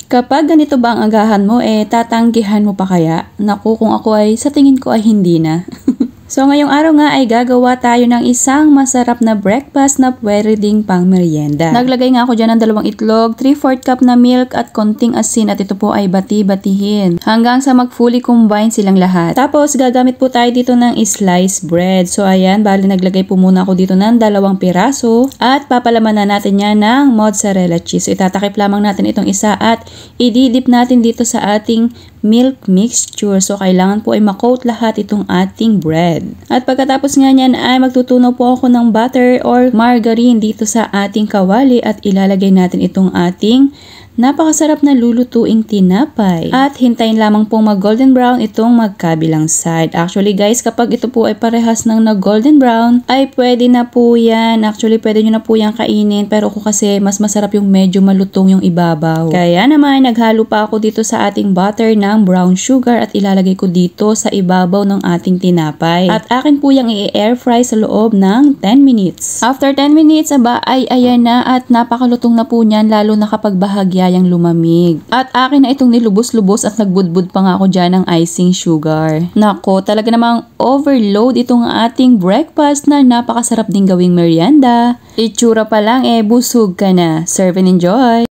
Kapag ganito ba ang agahan mo, tatanggihan mo pa kaya? Naku, kung ako ay sa tingin ko ay hindi na. So ngayong araw nga ay gagawa tayo ng isang masarap na breakfast na pwede ding pang merienda. Naglagay nga ako dyan ng 2 itlog, 3/4 cup na milk at konting asin at ito po ay bati-batihin hanggang sa mag-fully combine silang lahat. Tapos gagamit po tayo dito ng sliced bread. So ayan, bali naglagay po muna ako dito ng 2 piraso at papalaman na natin yan ng mozzarella cheese. So itatakip lamang natin itong isa at ididip natin dito sa ating milk mixture. So kailangan po ay makoat lahat itong ating bread. At pagkatapos nga niyan ay magtutunaw po ako ng butter or margarine dito sa ating kawali at ilalagay natin itong ating napakasarap na lulutuing tinapay. At hintayin lamang pong mag golden brown itong magkabilang side. Actually guys, kapag ito po ay parehas ng nag golden brown, ay pwede na po yan. Actually, pwede nyo na po yan kainin. Pero ako kasi mas masarap yung medyo malutong yung ibabaw. Kaya naman, naghalo pa ako dito sa ating butter ng brown sugar at ilalagay ko dito sa ibabaw ng ating tinapay. At akin po yung i-air fry sa loob ng 10 minutes. After 10 minutes, ay ayan na at napakalutong na po niyan lalo na kapag bahagya yung lumamig. At akin na itong nilubos-lubos at nagbudbud pa nga ako dyan ng icing sugar. Nako, talaga namang overload itong ating breakfast na napakasarap din gawing merienda. Itsura pa lang busog ka na. Serve and enjoy!